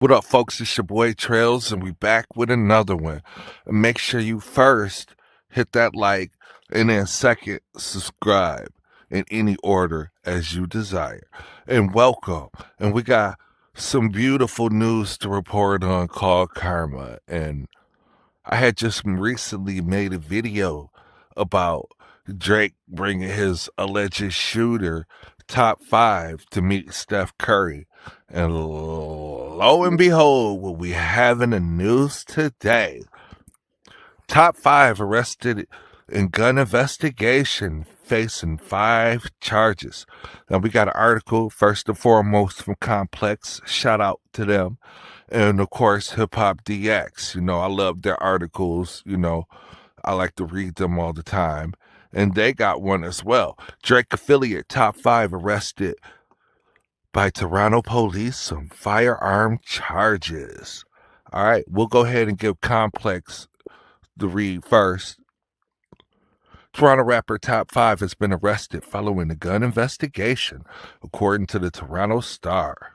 What up, folks? It's your boy Trails, and we back with another one. And make sure you first hit that like, and then second, subscribe in any order as you desire. And welcome. And we got some beautiful news to report on called Karma. And I had just recently made a video about Drake bringing his alleged shooter top five to meet Steph Curry. And lo and behold, what we have in the news today. Top five arrested in gun investigation facing 5 charges. Now we got an article first and foremost from Complex. Shout out to them. And of course, Hip Hop DX. I love their articles. I like to read them all the time. And they got one as well. Drake affiliate top five arrested by Toronto police on firearm charges. All right, we'll go ahead and give Complex the read first. Toronto rapper Top 5 has been arrested following a gun investigation, according to the Toronto Star.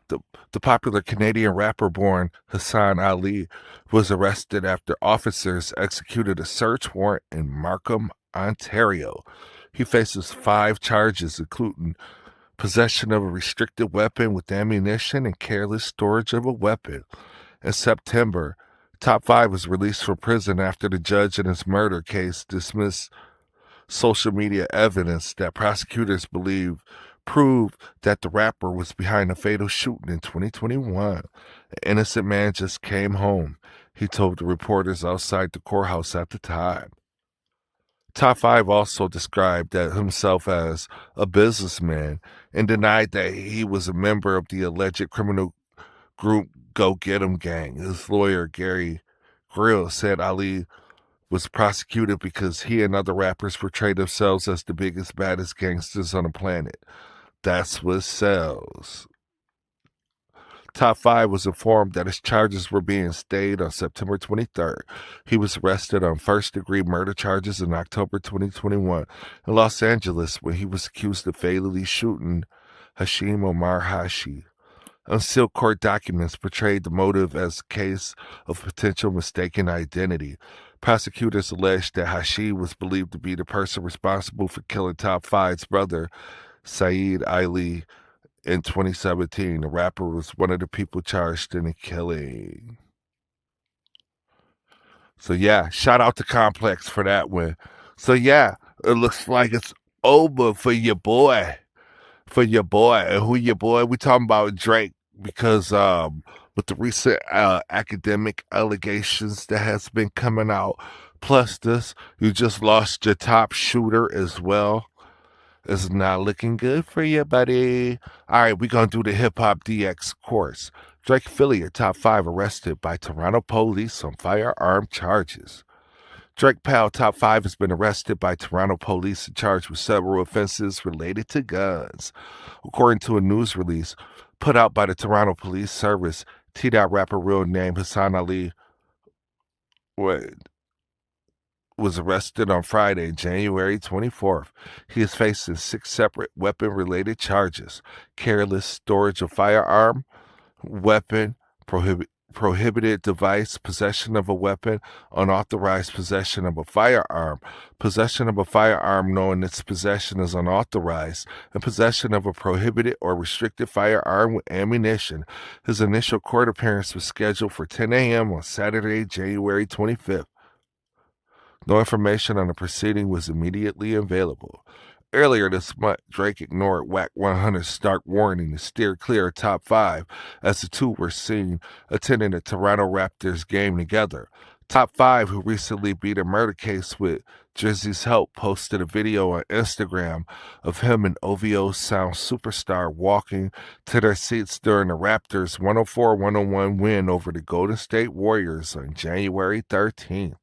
The popular Canadian rapper born Hassan Ali was arrested after officers executed a search warrant in Markham, Ontario. He faces 5 charges, including possession of a restricted weapon with ammunition and careless storage of a weapon. In September, Top 5 was released from prison after the judge in his murder case dismissed social media evidence that prosecutors believe proved that the rapper was behind a fatal shooting in 2021. An innocent man just came home, he told the reporters outside the courthouse at the time. Top 5 also described himself as a businessman and denied that he was a member of the alleged criminal group Go Get 'Em gang. His lawyer, Gary Grill, said Ali was prosecuted because he and other rappers portrayed themselves as the biggest, baddest gangsters on the planet. That's what sells. Top 5 was informed that his charges were being stayed on September 23rd. He was arrested on first-degree murder charges in October 2021 in Los Angeles when he was accused of fatally shooting Hashim Omar Hashi. Unsealed court documents portrayed the motive as a case of potential mistaken identity. Prosecutors alleged that Hashi was believed to be the person responsible for killing Top 5's brother, Saeed Ali, in 2017. The rapper was one of the people charged in the killing. So yeah, shout out to Complex for that one. So yeah, it looks like it's over for your boy. And who your boy? We talking about Drake because with the recent academic allegations that has been coming out, plus this, you just lost your top shooter as well. It's not looking good for you, buddy. All right, we're going to do the Hip Hop DX course. Drake affiliate Top 5 arrested by Toronto police on firearm charges. Drake Powell Top 5 has been arrested by Toronto police and charged with several offenses related to guns. According to a news release put out by the Toronto Police Service, T-Dot rapper real name Hassan Ali was arrested on Friday, January 24th. He is facing 6 separate weapon-related charges: careless storage of firearm, weapon, prohibited device, possession of a weapon, unauthorized possession of a firearm, possession of a firearm knowing its possession is unauthorized, and possession of a prohibited or restricted firearm with ammunition. His initial court appearance was scheduled for 10 a.m. on Saturday, January 25th. No information on the proceeding was immediately available. Earlier this month, Drake ignored Wack 100's stark warning to steer clear of Top 5 as the two were seen attending a Toronto Raptors game together. Top 5, who recently beat a murder case with Drizzy's help, posted a video on Instagram of him and OVO Sound superstar walking to their seats during the Raptors' 104-101 win over the Golden State Warriors on January 13th.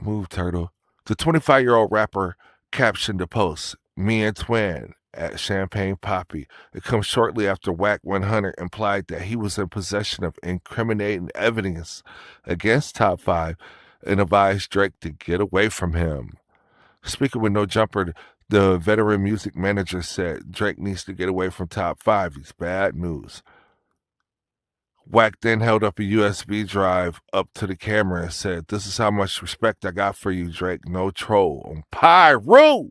Move, Turtle. The 25-year-old rapper captioned the post, "Me and Twin at Champagne Poppy." It comes shortly after Wack 100 implied that he was in possession of incriminating evidence against Top 5 and advised Drake to get away from him. Speaking with No Jumper, The veteran music manager said Drake needs to get away from top 5. He's bad news. Wack then held up a USB drive up to the camera and said, "This is how much respect I got for you, Drake. No troll. On Pyro!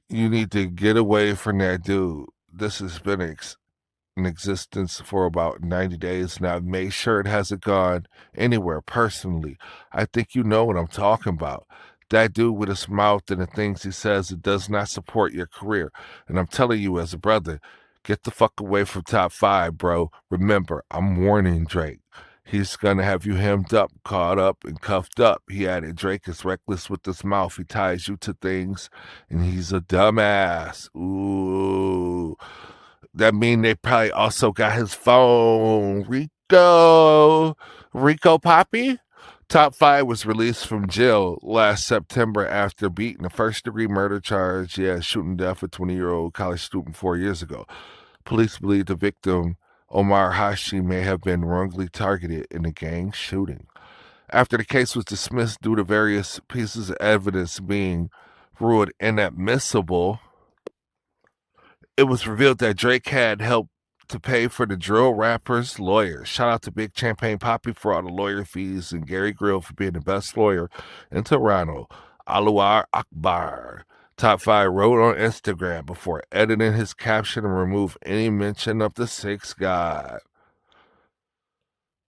You need to get away from that dude. This has been in existence for about 90 days now. I've made sure it hasn't gone anywhere personally. I think you know what I'm talking about. That dude with his mouth and the things he says, it does not support your career. And I'm telling you as a brother, get the fuck away from top 5, bro. Remember, I'm warning Drake. He's gonna have you hemmed up, caught up, and cuffed up." He added, "Drake is reckless with his mouth. He ties you to things, and he's a dumbass." Ooh. That mean they probably also got his phone. Rico Poppy? Top 5 was released from jail last September after beating a first-degree murder charge. Yeah, shooting death a 20-year-old college student 4 years ago. Police believe the victim, Omar Hashi, may have been wrongly targeted in a gang shooting. After the case was dismissed due to various pieces of evidence being ruled inadmissible, it was revealed that Drake had helped to pay for the drill rapper's lawyers. Shout out to Big Champagne Poppy for all the lawyer fees and Gary Grill for being the best lawyer in Toronto. Aluar Akbar. Top 5 wrote on Instagram before editing his caption and removed any mention of the Sixth God.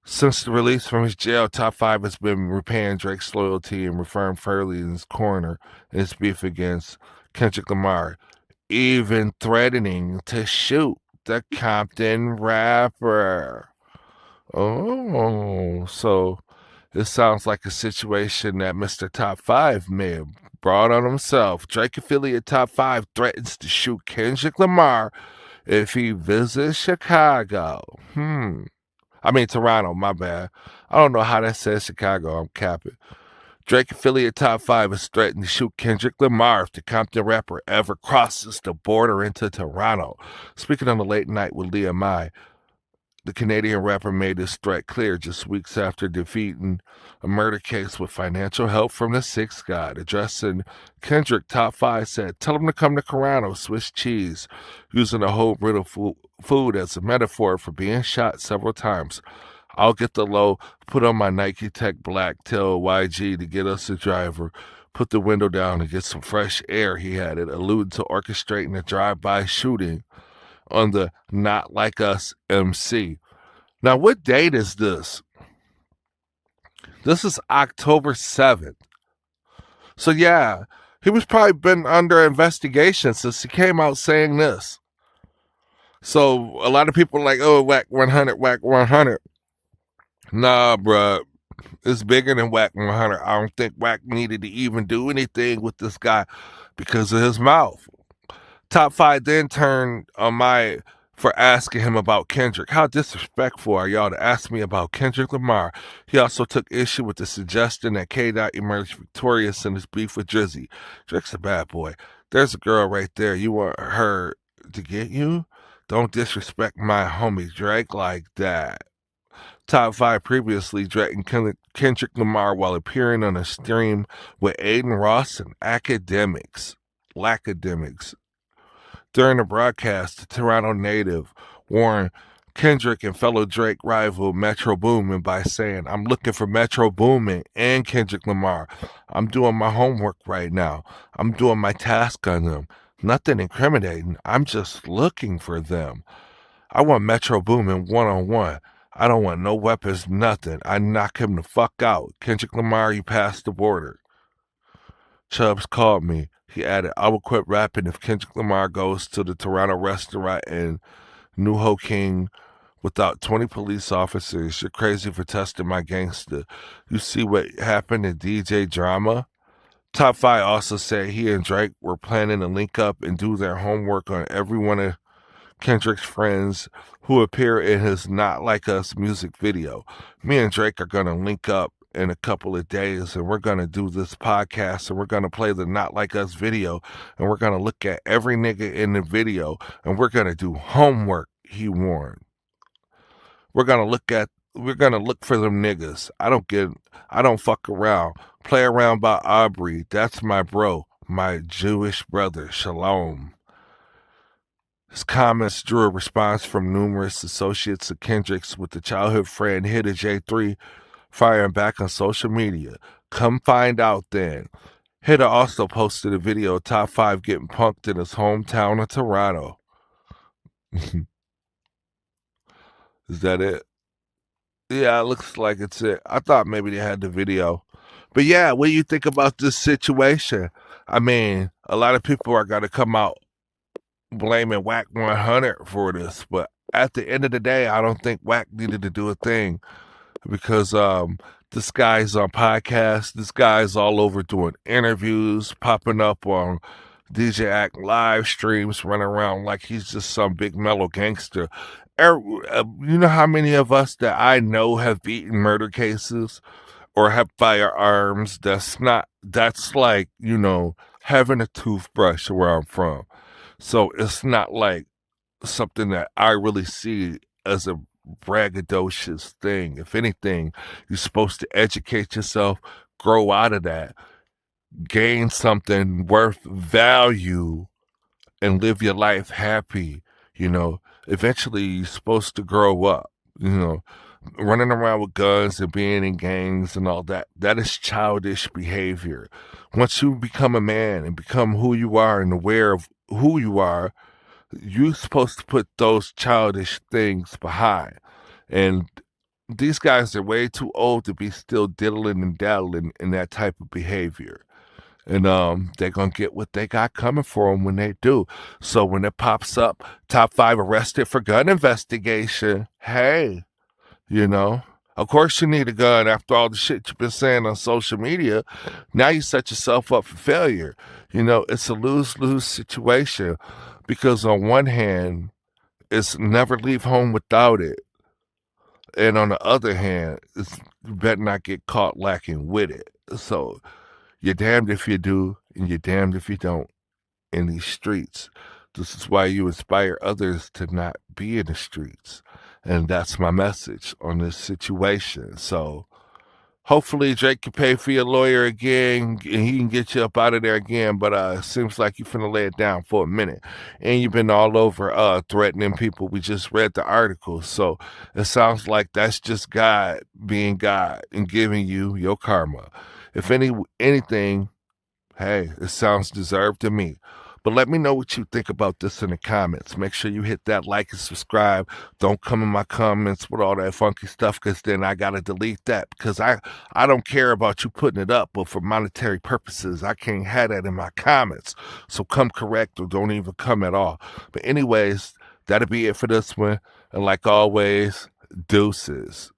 Since the release from his jail, Top 5 has been repaying Drake's loyalty and referring fairly in his corner in his beef against Kendrick Lamar, even threatening to shoot the Compton rapper. Oh, so it sounds like a situation that Mr. Top 5 may have brought on himself. Drake affiliate Top 5 threatens to shoot Kendrick Lamar if he visits Chicago. I mean, Toronto, my bad. I don't know how that says Chicago. I'm capping. Drake affiliate Top 5 is threatened to shoot Kendrick Lamar if the Compton rapper ever crosses the border into Toronto. Speaking on the Late Night with Leah Mai, the Canadian rapper made his threat clear just weeks after defeating a murder case with financial help from the Sixth God. Addressing Kendrick, Top 5 said, "Tell him to come to Toronto, Swiss cheese," using a whole bit of food as a metaphor for being shot several times. "I'll get the low, put on my Nike Tech Black, tell YG to get us a driver, put the window down and get some fresh air," he added, alluding to orchestrating a drive-by shooting on the Not Like Us MC. Now, what date is this? This is October 7th. So, yeah, he was probably been under investigation since he came out saying this. So, a lot of people are like, "Oh, Wack 100, Wack 100. Nah, bruh. It's bigger than Wack 100. I don't think Wack needed to even do anything with this guy because of his mouth. Top 5 then turned on my for asking him about Kendrick. How disrespectful are y'all to ask me about Kendrick Lamar? He also took issue with the suggestion that K-Dot emerged victorious in his beef with Drizzy. Drake's a bad boy. There's a girl right there. You want her to get you? Don't disrespect my homie Drake like that. Top 5 previously threatened Kendrick Lamar while appearing on a stream with Aiden Ross and Academics. During the broadcast, the Toronto native warned Kendrick and fellow Drake rival Metro Boomin by saying, "I'm looking for Metro Boomin and Kendrick Lamar. I'm doing my homework right now. I'm doing my task on them. Nothing incriminating. I'm just looking for them. I want Metro Boomin one-on-one. I don't want no weapons, nothing. I knock him the fuck out. Kendrick Lamar, you passed the border." Chubbs called me. He added, "I will quit rapping if Kendrick Lamar goes to the Toronto restaurant in New Ho King without 20 police officers. You're crazy for testing my gangster. You see what happened in DJ Drama?" Top 5 also said he and Drake were planning to link up and do their homework on every one of Kendrick's friends who appear in his Not Like Us music video. "Me and Drake are going to link up in a couple of days and we're going to do this podcast and we're going to play the Not Like Us video and we're going to look at every nigga in the video and we're going to do homework," he warned. We're going to look for them niggas. I don't fuck around. Play around by Aubrey. That's my bro. my Jewish brother, Shalom. His comments drew a response from numerous associates of Kendrick's, with the childhood friend Hitta J3 firing back on social media. Come find out then. Hitta also posted a video of Top 5 getting punked in his hometown of Toronto. Is that it? Yeah, it looks like it's it. I thought maybe they had the video. But yeah, what do you think about this situation? I mean, a lot of people are going to come out blaming Whack 100 for this, but at the end of the day, I don't think Whack needed to do a thing because this guy's on podcasts, this guy's all over doing interviews, popping up on DJ Act live streams, running around like he's just some big mellow gangster. You know how many of us that I know have beaten murder cases or have firearms? That's like, having a toothbrush where I'm from. So it's not like something that I really see as a braggadocious thing. If anything, you're supposed to educate yourself, grow out of that, gain something worth value, and live your life happy. You know, eventually you're supposed to grow up. You know, running around with guns and being in gangs and all that, that is childish behavior. Once you become a man and become who you are and aware of who you are, you're supposed to put those childish things behind. And these guys are way too old to be still diddling and daddling in that type of behavior. And they're gonna get what they got coming for them when they do. So when it pops up, Top 5 arrested for gun investigation, hey, you know, of course you need a gun after all the shit you've been saying on social media. Now you set yourself up for failure. You know, it's a lose-lose situation because on one hand, it's never leave home without it. And on the other hand, you better not get caught lacking with it. So you're damned if you do, and you're damned if you don't in these streets. This is why you inspire others to not be in the streets. And that's my message on this situation. So hopefully Drake can pay for your lawyer again and he can get you up out of there again. But it seems like you're finna lay it down for a minute. And you've been all over threatening people. We just read the article. So it sounds like that's just God being God and giving you your karma. If anything, hey, it sounds deserved to me. But let me know what you think about this in the comments. Make sure you hit that like and subscribe. Don't come in my comments with all that funky stuff because then I got to delete that because I don't care about you putting it up, but for monetary purposes, I can't have that in my comments. So come correct or don't even come at all. But anyways, that'll be it for this one. And like always, deuces.